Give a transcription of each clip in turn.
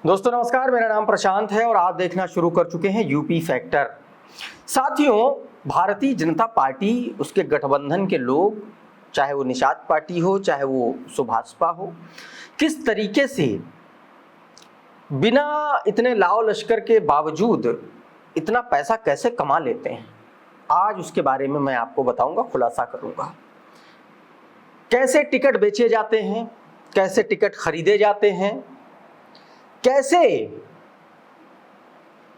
दोस्तों नमस्कार, मेरा नाम प्रशांत है और आप देखना शुरू कर चुके हैं यूपी फैक्टर। साथियों, भारतीय जनता पार्टी, उसके गठबंधन के लोग, चाहे वो निषाद पार्टी हो चाहे वो सुभाषपा हो, किस तरीके से बिना इतने लाव लश्कर के बावजूद इतना पैसा कैसे कमा लेते हैं, आज उसके बारे में मैं आपको बताऊंगा, खुलासा करूंगा। कैसे टिकट बेचे जाते हैं, कैसे टिकट खरीदे जाते हैं, कैसे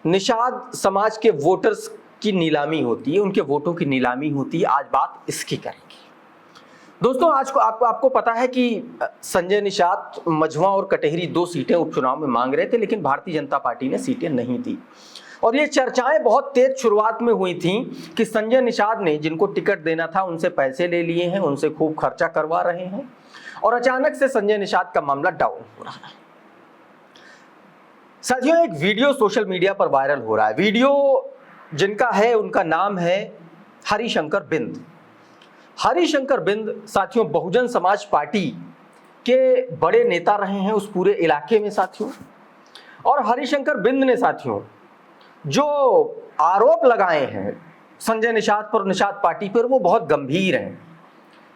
निषाद समाज के वोटर्स की नीलामी होती है, उनके वोटों की नीलामी होती है। आज बात इसकी करेंगे। दोस्तों, आज को आपको पता है कि संजय निषाद मझवा और कटहरी 2 सीटें उपचुनाव में मांग रहे थे, लेकिन भारतीय जनता पार्टी ने सीटें नहीं दी। और ये चर्चाएं बहुत तेज शुरुआत में हुई थी कि संजय निषाद ने जिनको टिकट देना था उनसे पैसे ले लिए हैं, उनसे खूब खर्चा करवा रहे हैं, और अचानक से संजय निषाद का मामला डाउन हो रहा है। साथियों, एक वीडियो सोशल मीडिया पर वायरल हो रहा है। वीडियो जिनका है उनका नाम है हरिशंकर बिंद। हरिशंकर बिंद साथियों बहुजन समाज पार्टी के बड़े नेता रहे हैं उस पूरे इलाके में साथियों। और हरिशंकर बिंद ने साथियों जो आरोप लगाए हैं संजय निषाद पर, निषाद पार्टी पर, वो बहुत गंभीर हैं।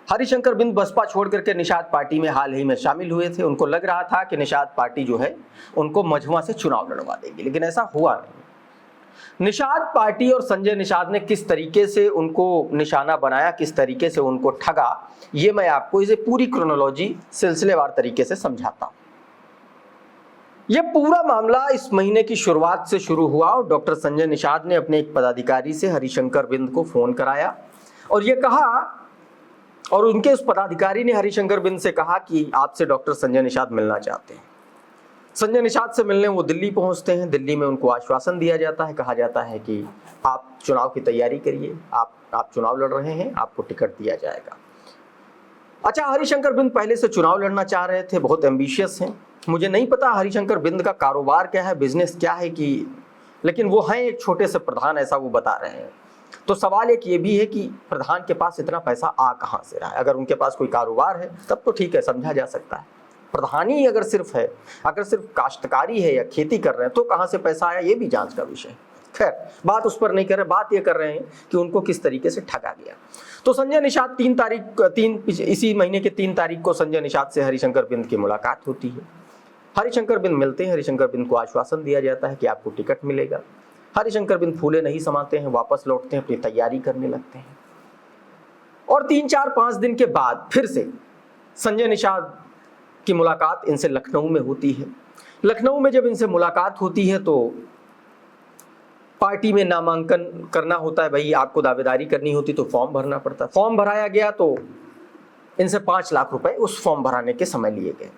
हरिशंकर बिंद बसपा छोड़ करके निषाद पार्टी में हाल ही में शामिल हुए थे। उनको लग रहा था कि निषाद पार्टी जो है उनको मझवा से चुनाव लड़वा देगी, लेकिन ऐसा हुआ नहीं। निषाद पार्टी और संजय निषाद ने किस तरीके से उनको निशाना बनाया, किस तरीके से उनको ठगा, ये मैं आपको इसे पूरी क्रोनोलॉजी सिलसिलेवार तरीके से समझाता हूं। यह पूरा मामला इस महीने की शुरुआत से शुरू हुआ और डॉक्टर संजय निषाद ने अपने एक पदाधिकारी से हरिशंकर बिंद को फोन कराया और ये कहा, और उनके उस पदाधिकारी ने हरिशंकर बिंद से कहा कि आपसे डॉक्टर संजय निषाद मिलना चाहते हैं। संजय निषाद से मिलने वो दिल्ली पहुंचते हैं। दिल्ली में उनको आश्वासन दिया जाता है, कहा जाता है कि आप चुनाव की तैयारी करिए, आप चुनाव लड़ रहे हैं, आपको टिकट दिया जाएगा। अच्छा, हरिशंकर बिंद पहले से चुनाव लड़ना चाह रहे थे, बहुत एम्बिशियस हैं। मुझे नहीं पता हरिशंकर बिंद का कारोबार क्या है, बिजनेस क्या है, लेकिन वो हैं एक छोटे से प्रधान, ऐसा वो बता रहे हैं। तो सवाल एक ये भी है कि प्रधान के पास इतना पैसा आ कहां से रहा है। अगर उनके पास कोई कारोबार है तब तो ठीक है, समझा जा सकता है। प्रधानी अगर सिर्फ है, अगर सिर्फ काश्तकारी है या खेती कर रहे हैं, तो कहां से पैसा आया, ये भी जांच का विषय है। खैर, बात उस पर नहीं कर रहे, बात ये कर रहे हैं कि उनको किस तरीके से ठगा गया। तो संजय निषाद इसी महीने के 3 तारीख को संजय निषाद से हरिशंकर बिंद की मुलाकात होती है। हरिशंकर बिंद मिलते हैं। हरिशंकर बिंद को आश्वासन दिया जाता है कि आपको टिकट मिलेगा। हरिशंकर बिंद फूले नहीं समाते हैं, वापस लौटते हैं, अपनी तैयारी करने लगते हैं। और 3, 4, 5 दिन के बाद फिर से संजय निषाद की मुलाकात इनसे लखनऊ में होती है। लखनऊ में जब इनसे मुलाकात होती है तो पार्टी में नामांकन करना होता है, भाई आपको दावेदारी करनी होती तो फॉर्म भरना पड़ता। फॉर्म भराया गया तो इनसे 5 लाख रुपए उस फॉर्म भराने के समय लिए गए।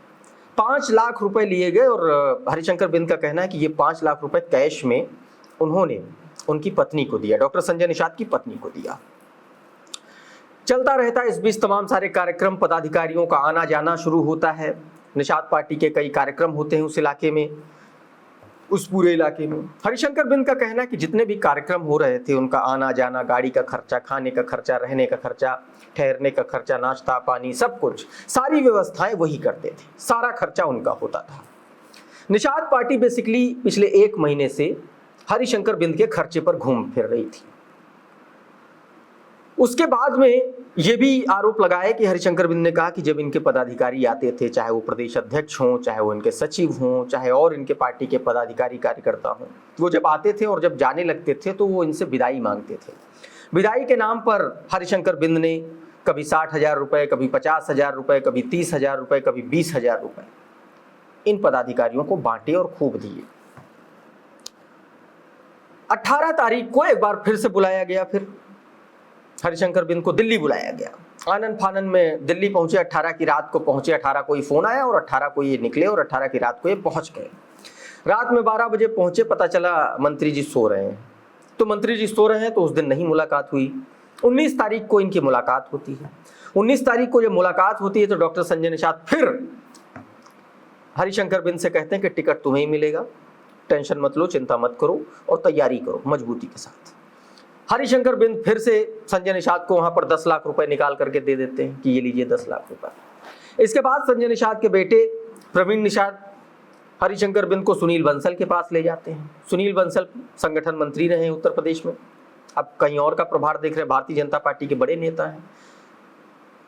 5 लाख रुपए लिए गए और हरिशंकर बिंद का कहना है कि ये 5 लाख रुपए कैश में उन्होंने उनकी पत्नी को दिया, डॉक्टर संजय निषाद की पत्नी को दिया। चलता रहता है इस बीच तमाम सारे कार्यक्रम, पदाधिकारियों का आना जाना शुरू होता है। निषाद पार्टी के कई कार्यक्रम होते हैं उस इलाके में, उस पूरे इलाके में। हरिशंकर बिंद का कहना है कि जितने भी कार्यक्रम हो रहे थे उनका आना जाना, गाड़ी का खर्चा, खाने का खर्चा, रहने का खर्चा, ठहरने का खर्चा, नाश्ता पानी, सब कुछ, सारी व्यवस्थाएं वही करते थे, सारा खर्चा उनका होता था। निषाद पार्टी बेसिकली पिछले 1 महीने से हरिशंकर बिंद के खर्चे पर घूम फिर रही थी। उसके बाद में यह भी आरोप लगाया कि हरिशंकर बिंद ने कहा कि जब इनके पदाधिकारी आते थे, चाहे वो प्रदेश अध्यक्ष हों, चाहे वो इनके सचिव हों, चाहे और इनके पार्टी के पदाधिकारी कार्यकर्ता हों, वो जब आते थे और जब जाने लगते थे तो वो इनसे विदाई मांगते थे। विदाई के नाम पर हरिशंकर बिंद ने कभी 60,000 रुपए, कभी 50,000 रुपए, कभी 30,000 रुपए, कभी 20,000 रुपए इन पदाधिकारियों को बांटे और खूब दिए। 18 तारीख को एक बार फिर से बुलाया गया, फिर हरिशंकर बिंद को दिल्ली बुलाया गया। आनंद फानन में दिल्ली पहुंचे, 18 की रात को पहुंचे। 18 को ही फोन आया और 18 को ये निकले और 18 की रात को ये पहुंच गए। रात में 12 बजे पहुंचे, पता चला मंत्री जी सो रहे हैं। तो मंत्री जी सो रहे हैं तो उस दिन नहीं मुलाकात हुई। 19 तारीख को इनकी मुलाकात होती है। 19 तारीख को जब मुलाकात होती है तो डॉक्टर संजय निषाद फिर हरिशंकर बिंद से कहते हैं कि टिकट तुम्हें ही मिलेगा, टेंशन मत लो, चिंता मत करो और तैयारी करो मजबूती के साथ। हरिशंकर बिंद फिर से संजय निषाद को वहां पर 10 लाख रुपए निकाल करके दे देते हैं कि ये लीजिए 10 लाख रुपए। इसके बाद संजय निषाद के बेटे प्रवीण निषाद हरिशंकर बिंद को सुनील बंसल के पास ले जाते हैं। सुनील बंसल संगठन मंत्री रहे उत्तर प्रदेश में, अब कहीं और का प्रभार देख रहे हैं, भारतीय जनता पार्टी के बड़े नेता हैं।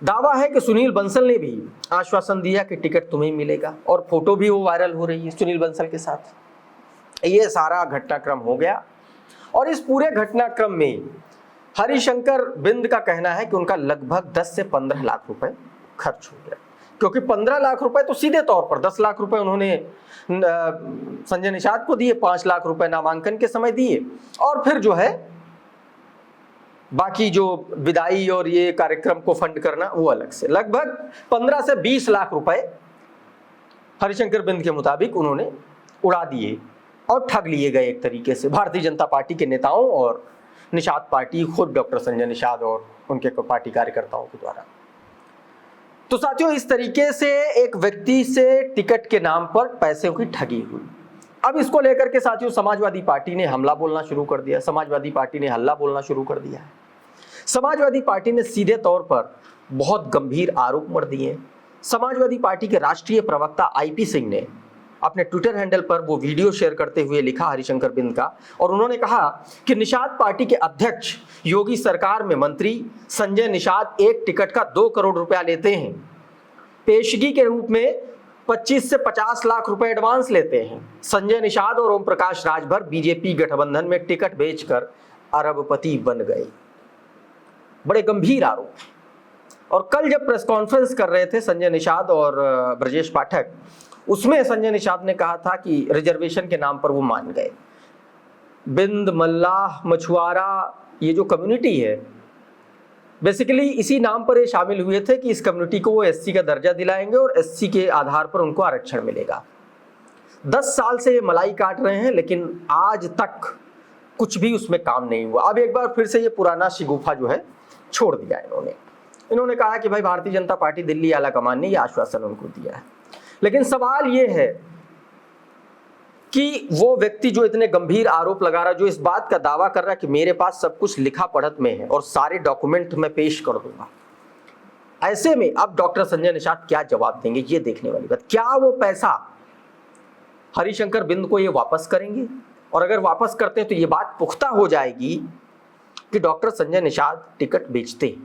दावा है कि सुनील बंसल ने भी आश्वासन दिया कि टिकट तुम्हें मिलेगा, और फोटो भी वो वायरल हो रही है सुनील बंसल के साथ। ये सारा घटनाक्रम हो गया, और इस पूरे घटनाक्रम में हरिशंकर बिंद का कहना है कि उनका लगभग 10 से 15 लाख रुपए खर्च हो गया, क्योंकि 15 लाख रुपए तो सीधे तौर पर, 10 लाख रुपए उन्होंने संजय निषाद को दिए, 5 लाख रुपए नामांकन के समय दिए, और फिर जो है बाकी जो विदाई और ये कार्यक्रम को फंड करना वो अलग से, लगभग 15 से 20 लाख रुपए हरिशंकर बिंद के मुताबिक उन्होंने उड़ा दिए और ठग लिए गए एक तरीके से भारतीय जनता पार्टी के नेताओं और निषाद पार्टी, खुद डॉक्टर संजय निषाद और उनके पार्टी कार्यकर्ताओं के द्वारा। तो साथियों, इस तरीके से एक व्यक्ति से टिकट के नाम पर पैसे की ठगी हुई। अब इसको लेकर के साथियों समाजवादी पार्टी ने हमला बोलना शुरू कर दिया, समाजवादी पार्टी ने हल्ला बोलना शुरू कर दिया है। समाजवादी पार्टी ने सीधे तौर पर बहुत गंभीर आरोप मढ़ दिए। समाजवादी पार्टी के राष्ट्रीय प्रवक्ता IP सिंह ने अपने ट्विटर हैंडल पर वो वीडियो शेयर करते हुए लिखा हरिशंकर बिंद का, और उन्होंने कहा कि निषाद पार्टी के अध्यक्ष योगी सरकार में मंत्री संजय निषाद एक टिकट का 2 करोड़ रुपया लेते हैं, पेशगी के रूप में 25 से 50 लाख रुपए एडवांस लेते हैं। संजय निषाद और ओम प्रकाश राजभर बीजेपी गठबंधन में टिकट बेचकर अरबपति बन गए। बड़े गंभीर आरोप। और कल जब प्रेस कॉन्फ्रेंस कर रहे थे संजय निषाद और ब्रजेश पाठक, उसमें संजय निषाद ने कहा था कि रिजर्वेशन के नाम पर वो मान गए। बिंद, मल्लाह, मछुआरा, ये जो कम्युनिटी है, बेसिकली इसी नाम पर ये शामिल हुए थे कि इस कम्युनिटी को वो SC का दर्जा दिलाएंगे और SC के आधार पर उनको आरक्षण मिलेगा। 10 साल से ये मलाई काट रहे हैं, लेकिन आज तक कुछ भी उसमें काम नहीं हुआ। अब एक बार फिर से ये पुराना शिगुफा जो है छोड़ दिया इन्होंने कहा कि भाई भारतीय जनता पार्टी दिल्ली आला कमान ने ये आश्वासन उनको दिया है। लेकिन सवाल ये है कि वो व्यक्ति जो इतने गंभीर आरोप लगा रहा है, जो इस बात का दावा कर रहा है कि मेरे पास सब कुछ लिखा पढ़त में है और सारे डॉक्यूमेंट मैं पेश कर दूंगा, ऐसे में अब डॉक्टर संजय निषाद क्या जवाब देंगे, ये देखने वाली बात। क्या वो पैसा हरिशंकर बिंद को ये वापस करेंगे? और अगर वापस करते हैं तो ये बात पुख्ता हो जाएगी कि डॉक्टर संजय निषाद टिकट बेचते।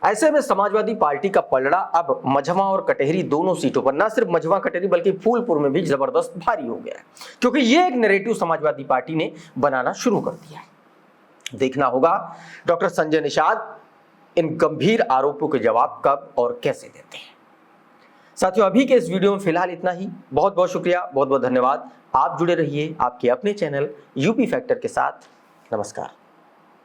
ऐसे में समाजवादी पार्टी का पलड़ा अब मझवा और कटेहरी दोनों सीटों पर, ना सिर्फ मझवा कटेहरी बल्कि फूलपुर में भी जबरदस्त भारी हो गया है, क्योंकि ये एक नैरेटिव समाजवादी पार्टी ने बनाना शुरू कर दिया है। देखना होगा डॉक्टर संजय निषाद इन गंभीर आरोपों के जवाब कब और कैसे देते हैं। साथियों, अभी के इस वीडियो में फिलहाल इतना ही। बहुत बहुत शुक्रिया, बहुत बहुत धन्यवाद। आप जुड़े रहिए आपके अपने चैनल यूपी फैक्टर के साथ। नमस्कार।